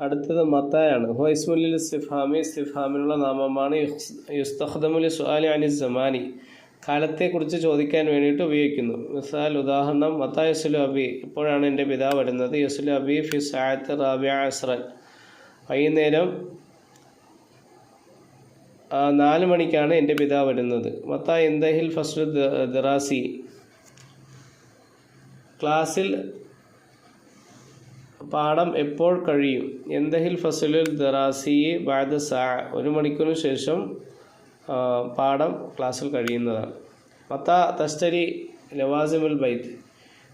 അടുത്തത് മത്തായാണ്. ഹുവ ഇസ്മുൽ ഇസ്തിഫാമി, ഇസ്തിഫാമിനുള്ള നാമമാണ്. യുസ്തഖ്ദമുൽ സുആലി അനി സമാനി, കാലത്തെക്കുറിച്ച് ചോദിക്കാൻ വേണ്ടിയിട്ട് ഉപയോഗിക്കുന്നു. മിസാൽ ഉദാഹരണം, മത്താ യസ്ലു അബി, എപ്പോഴാണ് എൻ്റെ പിതാവ് വരുന്നത്? യസ്ലു അബി ഫി സഅത്ത് റാബിഅ അസ്റൻ, വൈകുന്നേരം 4 മണിക്കാണ് എൻ്റെ പിതാവ് വരുന്നത്. മത്താ യന്തഹിൽ ഫസ്ലു ദിറാസി, ക്ലാസ്സിൽ പാഠം എപ്പോൾ കഴിയും? യന്തഹിൽ ഫസ്ലുൽ ദിറാസി ബഅദ സഅ, 1 മണിക്കൂറിന് ശേഷം പാഠം ക്ലാസ്സിൽ കഴിയുന്നതാണ്. മത്താ തസ്തരി ലവാസിമുൽ ബൈത്ത്,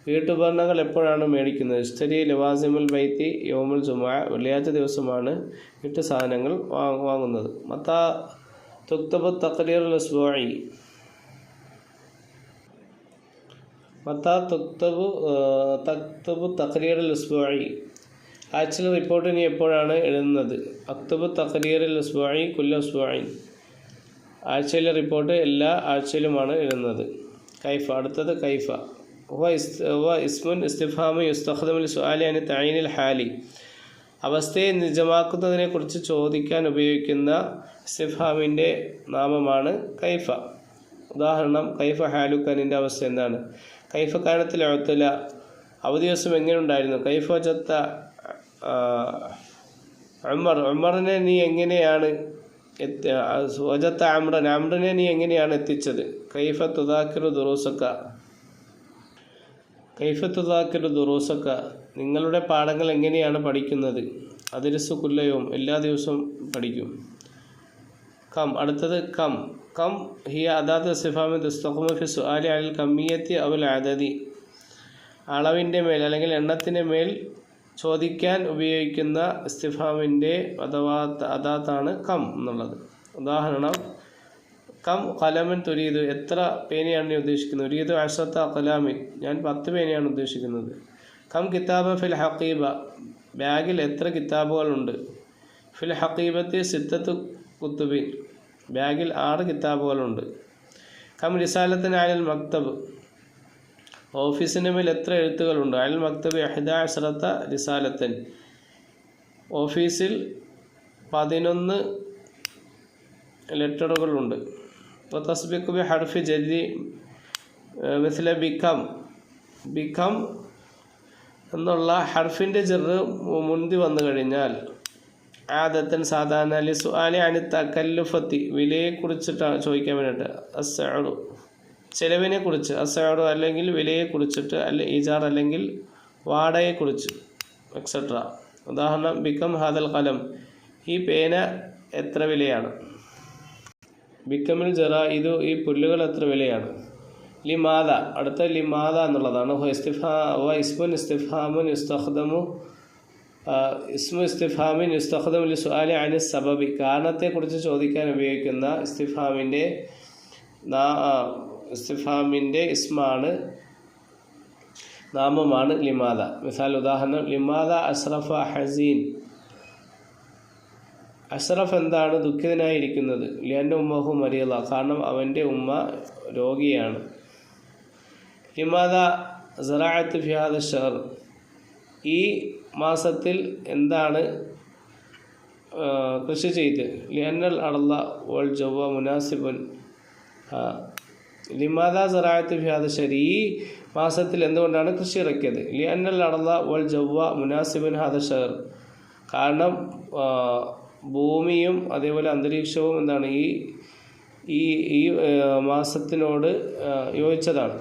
വീട്ടുപകരണങ്ങൾ എപ്പോഴാണ് മേടിക്കുന്നത്? ഇസ്തരി ലവാസിമുൽ ബൈത്തി യൗമുൽ ജുമുഅ, വെള്ളിയാഴ്ച ദിവസമാണ് വീട്ടു സാധനങ്ങൾ വാങ്ങുന്നത്. മത്താ തുക്തബു തഖ്രീറുൽ ഉസ്ബൂഇ, മത്താ തക്തബു തഖ്രീറുൽ ഉസ്ബൂഇ, ആഴ്ചയിലെ റിപ്പോർട്ട് നീ എപ്പോഴാണ് എഴുതുന്നത്? അക്തബു തഖ്രീറുൽ ഉസ്ബൂഇ കുല്ല ഉസ്ബൂഇൻ, ആഴ്ചയിലെ റിപ്പോർട്ട് എല്ലാ ആഴ്ചയിലുമാണ് എഴുതുന്നത്. കൈഫ, അടുത്തത് കൈഫ. ഹുവ ഇസ്മുൻ ഇസ്തിഫാമു യുസ്തഖ്ദമു ലിസുആലി അനി തഈനിൽ ഹാലി, അവസ്ഥയെ നിജമാക്കുന്നതിനെക്കുറിച്ച് ചോദിക്കാൻ ഉപയോഗിക്കുന്ന ഇസ്തിഫാമിൻ്റെ നാമമാണ് കൈഫ. ഉദാഹരണം, കൈഫ ഹാലുക, നിൻ്റെ അവസ്ഥ എന്താണ്? കൈഫ കാനത്തിൽ ഉത്ല, അവധി ദിവസം എങ്ങനെ ഉണ്ടായിരുന്നു? കൈഫ വജത്ത ഉമറിനെ നീ എങ്ങനെയാണ് വജത്ത അമ്രനെ നീ എങ്ങനെയാണ് എത്തിച്ചത്? കൈഫ തുദാക്കിറു ദുറൂസക്ക, നിങ്ങളുടെ പാഠങ്ങൾ എങ്ങനെയാണ് പഠിക്കുന്നത്? അദ്രിസു കുല്ലയവും, എല്ലാ ദിവസവും പഠിക്കും. കം, അടുത്തത് കം. കം ഹിയ അദാത്ത് ഇസ്തിഫാമി തുസ്തഖ്ദമു ഫി സുആലി അനിൽ കമ്മിയത്തി അവൽ അദദി, അളവിൻ്റെ മേൽ അല്ലെങ്കിൽ എണ്ണത്തിൻ്റെ മേൽ ചോദിക്കാൻ ഉപയോഗിക്കുന്ന ഇസ്തിഫാമിൻ്റെ അദാത്താണ് കം എന്നുള്ളത്. ഉദാഹരണം, കം ഖലമൻ തുരീദു, എത്ര പേനയാണ് നീ ഉദ്ദേശിക്കുന്നത്? ഉരീദു അശ്റത്ത ഖലാമിൻ, ഞാൻ 10 പേനയാണ് ഉദ്ദേശിക്കുന്നത്. കം കിതാബ ഫിൽ ഹഖീബ, ബാഗിൽ എത്ര കിതാബുകളുണ്ട്? ഫിൽ ഹഖീബത്തി സിത്തത്തു കുത്തുബിൻ, ബാഗിൽ 6 കിതാബുകളുണ്ട്. കം റിസാലത്തൻ അനിൽ മക്തബ്, ഓഫീസിൻ്റെ മേൽ എത്ര എഴുത്തുകളുണ്ട്? അനിൽ മക്തബ് 11 റിസാലത്തൻ, ഓഫീസിൽ 11 ലെറ്ററുകളുണ്ട്. തസ്ബിഖു ബി ഹർഫി ജരി മിസ്ല ബിക്കം, ബിക്കം എന്നുള്ള ഹർഫിൻ്റെ ജെറ് മുന്തി വന്നു കഴിഞ്ഞാൽ ആദത്തൻ സാധാരണ ലി സുആലി അനി തകല്ലുഫത്തി, വിലയെക്കുറിച്ചിട്ടാണ് ചോദിക്കാൻ വേണ്ടിയിട്ട്. അസ്സഅറു, ചിലവിനെക്കുറിച്ച്. അസ്സഅറു അല്ലെങ്കിൽ വിലയെക്കുറിച്ചിട്ട്, അല്ല ഈജാർ അല്ലെങ്കിൽ വാടകയെക്കുറിച്ച്, എക്സെട്ര. ഉദാഹരണം, ബിക്കം ഹാദൽ ഖലം, ഈ പേന എത്ര വിലയാണ്? ബിക്കമിൽ ജറാഇദു, ഈ പുല്ലുകൾ എത്ര വിലയാണ്? ലിമാദ, അടുത്ത ലിമാദ എന്നുള്ളതാണ്. ഇസ്മുൻ ഇസ്തിഫാമുൻ യുസ്തഖ്ദമു ഇസ്മു ഇസ്തിഫാമിൻ യുസ്തഖ്ദമു ലിസുആലി അനി സബബി, കാരണത്തെക്കുറിച്ച് ചോദിക്കാൻ ഉപയോഗിക്കുന്ന ഇസ്തിഫാമിൻ്റെ ഇസ്മാണ്, നാമമാണ് ലിമാദ. മിസാൽ ഉദാഹരണം, ലിമാദ അഷ്റഫ ഹസീൻ, അഷ്റഫ് എന്താണ് ദുഃഖിതനായിരിക്കുന്നത്? ലിഅന്ന ഉമ്മഹു മരീള, കാരണം അവൻ്റെ ഉമ്മ രോഗിയാണ്. ലിമാദ സറഅത്ത് ഫി ഹാദ ഷഹർ, ഈ മാസത്തിൽ എന്താണ് കൃഷി ചെയ്ത്? ലിഅന്നൽ അർള വൽ ജവ്വ മുനാസിബുൻ, ലിമാദ സറഅത്ത് ഫി ഹാദ ഷഹർ, ഈ മാസത്തിൽ എന്തുകൊണ്ടാണ് കൃഷി ഇറക്കിയത്? ലിഅന്നൽ അർള വൽ ജവ്വ മുനാസിബുൻ ഹാദ ഷഹർ, കാരണം ഭൂമിയും അതേപോലെ അന്തരീക്ഷവും എന്താണ് ഈ മാസത്തിനോട് യോജിച്ചതാണ്.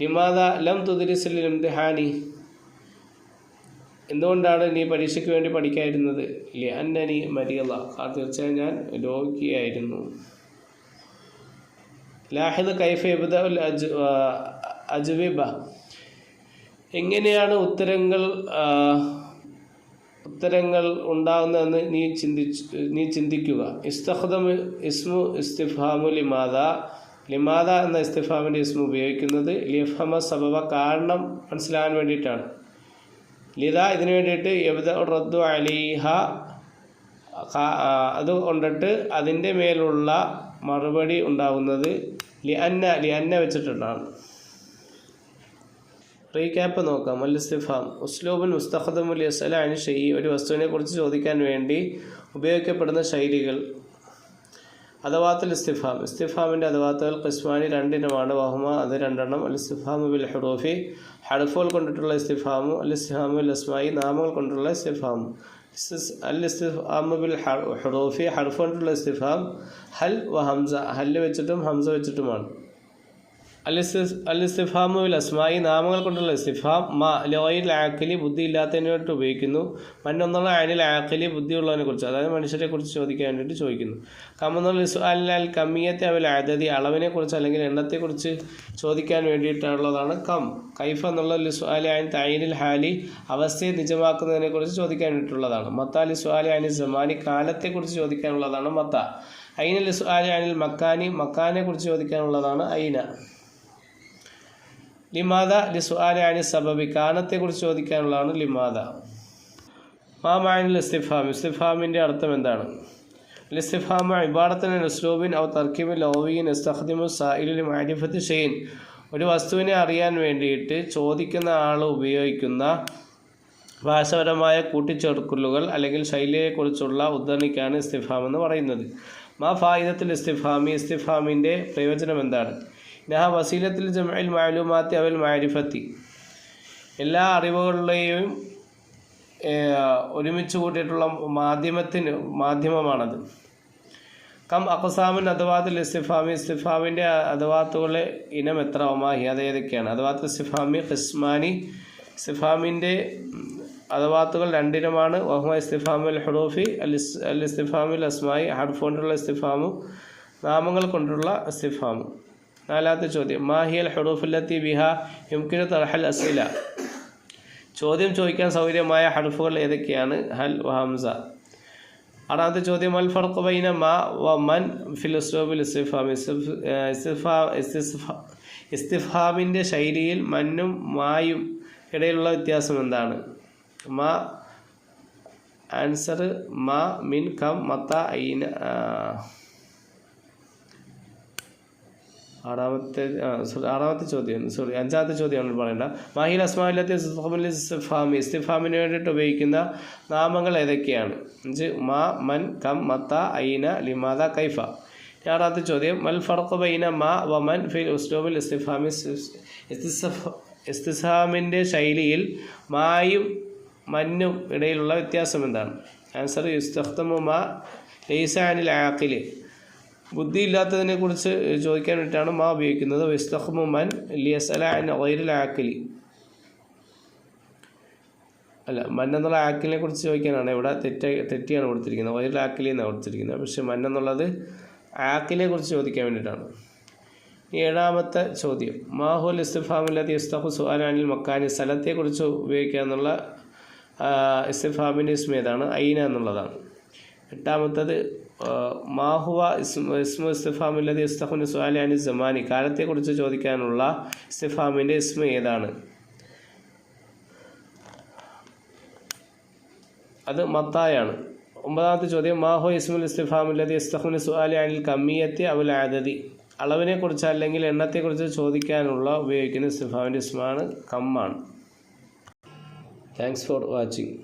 ലിമാദ ലം തുദ്രിസിൽ ഇംതിഹാനി, എന്തുകൊണ്ടാണ് നീ പരീക്ഷയ്ക്ക് വേണ്ടി പഠിക്കാതിരുന്നത്? ലിഅന്നനി മരീള, തീർച്ചയായും ഞാൻ രോഗിയായിരുന്നു. ലാഹിദ് കൈഫ യബ്ദഉൽ അജ്വിബ, എങ്ങനെയാണ് ഉത്തരങ്ങൾ ഉണ്ടാകുന്നതെന്ന് നീ ചിന്തിക്കുക. ഇസ്മു ഇസ്തിഫാമു ലിമാദ, ലിമാദ എന്ന ഇസ്തിഫാമിൻ്റെ ഇസ്മു ഉപയോഗിക്കുന്നത് ലിയഫ്ഹമ സബബ, കാരണം മനസ്സിലാകാൻ വേണ്ടിയിട്ടാണ്. ലിദ, ഇതിനു വേണ്ടിയിട്ട് യബ്ദഉ റദ്ദു അലൈഹ, അത് കൊണ്ടിട്ട് അതിൻ്റെ മേലുള്ള മറുപടി ഉണ്ടാകുന്നത് ലിഅന്ന വെച്ചിട്ടുള്ളതാണ്. റീക്യാപ്പ് നോക്കാം. അൽ ഇസ്തിഫാം ഉസ്ലൂബുൻ മുസ്തഖദമുൽ യസ്അല അൻ ഷൈഇ, ഒരു വസ്തുവിനെ കുറിച്ച് ചോദിക്കാൻ വേണ്ടി ഉപയോഗിക്കപ്പെടുന്ന ശൈലികൾ. അദവാത്തുൽ ഇസ്തിഫാം, ഇസ്തിഫാമിൻ്റെ അദവാത്തുകൾ ഖിസ്മാനി രണ്ടിനമാണ്. വഹുമ, അത് രണ്ടെണ്ണം. അൽ ഇസ്തിഫാമു ബിൽ ഹുറൂഫി, ഹർഫുകൾ കൊണ്ടിട്ടുള്ള ഇസ്തിഫാമു. അൽ ഇസ്തിഫാമു ബിൽ അസ്മായി, നാമങ്ങൾ കൊണ്ടുള്ള ഇസ്തിഫാമു. അൽ ഇസ്തിഫാമു ബിൽ ഹുറൂഫി, ഹർഫ് കൊണ്ടുള്ള ഇസ്തിഫാം. ഹൽ വ ഹംസ, ഹല്ല് വെച്ചിട്ടും ഹംസ വെച്ചിട്ടുമാണ്. അൽ ഇസ്തിഫാമു ബിൽ അസ്മായി, നാമങ്ങൾ കൊണ്ടുള്ള ഇസ്തിഫാം. മ ലഗൈറിൽ ആഖിലി, ബുദ്ധി ഇല്ലാത്തതിനായിട്ട് ഉപയോഗിക്കുന്നു. മന്നൊന്നുള്ള അനിൽ ആഖിലി, ബുദ്ധിയുള്ളതിനെ കുറിച്ച്, അതായത് മനുഷ്യരെ കുറിച്ച് ചോദിക്കാൻ വേണ്ടിയിട്ട് ചോദിക്കുന്നു. കമെന്നുള്ള അൽ കമ്മിയത്തെ അവൽ അദദി, അളവിനെ കുറിച്ച് അല്ലെങ്കിൽ എണ്ണത്തെക്കുറിച്ച് ചോദിക്കാൻ വേണ്ടിയിട്ടുള്ളതാണ് കം. കൈഫ എന്നുള്ള ലിസ്വാലി അൻ തൈനിൽ ഹാലി, അവസ്ഥയെ നിജമാക്കുന്നതിനെ കുറിച്ച് ചോദിക്കാൻ വേണ്ടിയിട്ടുള്ളതാണ്. മത്ത ലിസ്വാലി അനിൽ സമാനി, കാലത്തെക്കുറിച്ച് ചോദിക്കാനുള്ളതാണ് മത്ത. ഐന ലിസ്വാലി അനിൽ മക്കാനി, മക്കാനെ കുറിച്ച് ചോദിക്കാനുള്ളതാണ് ഐന. ലിമാദ ലിസ്വാലി അനി സബബി, കാരണത്തെക്കുറിച്ച് ചോദിക്കാനുള്ളതാണ് ലിമാദ. മാ മഅനിൽ ഇസ്തിഫാം, ഇസ്തിഫാമിൻ്റെ അർത്ഥം എന്താണ്? ഇസ്തിഫാമ ഇബാറത്തുൻ ഉസ്ലൂബിൻ ഔ തർക്കീബിൻ ലൗവിയിൻ ഇസ്തഖ്ദിമു സായിലു ലിമഅരിഫത്തി ഷൈഇൻ, ഒരു വസ്തുവിനെ അറിയാൻ വേണ്ടിയിട്ട് ചോദിക്കുന്ന ആൾ ഉപയോഗിക്കുന്ന ഭാഷാപരമായ കൂട്ടിച്ചേർക്കലുകൾ അല്ലെങ്കിൽ ശൈലിയെക്കുറിച്ചുള്ള ഉദ്ധരണിക്കാണ് ഇസ്തിഫാം എന്ന് പറയുന്നത്. മാ ഫായിദത്തുൽ ഇസ്തിഫാമി, ഇസ്തിഫാമിൻ്റെ പ്രയോജനം എന്താണ്? നഹ വസീലത്തിൽ ജംഇൽ മഅലൂമാത്തി അവൽ മഅരിഫത്തി, എല്ലാ അറിവുകളുടെയും ഒരുമിച്ച് കൂട്ടിയിട്ടുള്ള മാധ്യമമാണത്. കം അഖ്സാമുൻ അദവാത്തുൽ ഇസ്തിഫാമി, ഇസ്തിഫാമിൻ്റെ അദവാത്തുകളെ ഇനം എത്ര? ഒമാഹി, അത് ഏതൊക്കെയാണ്? അദവാത്തുൽ ഇസ്തിഫാമി ഖിസ്മാനി, ഇസ്തിഫാമിൻ്റെ അദവാത്തുകൾ രണ്ടിനമാണ്. വഹുമ ഇസ്തിഫാമുൽ ഹുറൂഫി, അൽ ഇസ്തിഫാമുൽ അസ്മായി, ഹർഫ് കൊണ്ടുള്ള ഇസ്തിഫാമു, നാമങ്ങൾ കൊണ്ടുള്ള ഇസ്തിഫാമു. നാലാമത്തെ ചോദ്യം, മാഹിയൽ ഹുറൂഫുല്ലത്തി ബിഹ യുംകിനു തർഹൽ അസ്ഇല, ചോദ്യം ചോദിക്കാൻ സൗകര്യമായ ഹർഫുകൾ ഏതൊക്കെയാണ്? ഹൽ വ ഹംസ. ആറാമത്തെ ചോദ്യം, അൽ ഫർഖു ബൈന മാ വ മൻ ഫിൽ ഉസ്ലൂബിൽ ഇസ്തിഫാം, ഇസ്തിഫാമിൻ്റെ ശൈലിയിൽ മന്നും മായും ഇടയിലുള്ള വ്യത്യാസം എന്താണ്? മാ ആൻസർ മാ, മിൻ, കം, മത്ത, ഐന. അഞ്ചാമത്തെ ചോദ്യമാണ് പറയേണ്ട. മാഹിൽ അസ്മാഇല്ലത്തി ഇസ്തിഫാമി, ഇസ്തിഫാമിന് വേണ്ടിയിട്ട് ഉപയോഗിക്കുന്ന നാമങ്ങൾ ഏതൊക്കെയാണ്? മാ, മൻ, കം, മത്ത, ഐന, ലിമാദ, കൈഫ. ആറാമത്തെ ചോദ്യം, മൽ ഫർഖു ബൈന മാ വ മൻ ഫിൽ ഉസ്ലൂബിൽ ഇസ്തിഫാമി, ഇസ്തിഫാമിൻ്റെ ശൈലിയിൽ മായും മന്നും ഇടയിലുള്ള വ്യത്യാസം എന്താണ്? ആൻസർ യുസ്തഖ്ദമു മാ ലൈസ അനിൽ ആഖിലി, ബുദ്ധിയില്ലാത്തതിനെ കുറിച്ച് ചോദിക്കാൻ വേണ്ടിയിട്ടാണ് മാ ഉപയോഗിക്കുന്നത്. യസ്തഖ്മു മൻ ലിയസ്അല അൻ ഗൈറിൽ ആഖിലി, അല്ല, മൻ എന്നുള്ള ആക്കിലിനെ കുറിച്ച് ചോദിക്കാനാണ്. ഇവിടെ തെറ്റിയാണ് കൊടുത്തിരിക്കുന്നത്, ഗൈറിൽ ആഖിലി എന്നാണ് കൊടുത്തിരിക്കുന്നത്. പക്ഷേ മൻ എന്നുള്ളത് ആക്കിലിനെ കുറിച്ച് ചോദിക്കാൻ വേണ്ടിയിട്ടാണ്. ഏഴാമത്തെ ചോദ്യം, മാഹുൽ ഇസ്തിഫാമുല്ലത്തി യസ്തഖു സുആല അനിൽ മക്കാനി, സ്ഥലത്തെക്കുറിച്ച് ഉപയോഗിക്കുക എന്നുള്ള ഇസ്തിഫാമിൻ്റെ ഇസ്മ ഏതാണ്? ഐന എന്നുള്ളതാണ്. എട്ടാമത്തത്, മാഹുവ ഇസ്മു ഇസ്തിഫാമുല്ലത്തി യസ്തഖു സുആല അനിൽ സമാനി, കാലത്തെക്കുറിച്ച് ചോദിക്കാനുള്ള ഇസ്തിഫാമിൻ്റെ ഇസ്മ ഏതാണ്? അത് മത്തായാണ്. ഒമ്പതാമത്തെ ചോദ്യം, മാഹു ഇസ്മുൽ ഇസ്തിഫാമുല്ലത്തി യസ്തഖു സുആല അനിൽ കമ്മിയത്തി അവൽ അദദി, അളവിനെക്കുറിച്ച് അല്ലെങ്കിൽ എണ്ണത്തെക്കുറിച്ച് ചോദിക്കാനുള്ള ഉപയോഗിക്കുന്ന ഇസ്തിഫാമിൻ്റെ ഇസ്മാണ് കമ്മാണ്. Thanks for watching.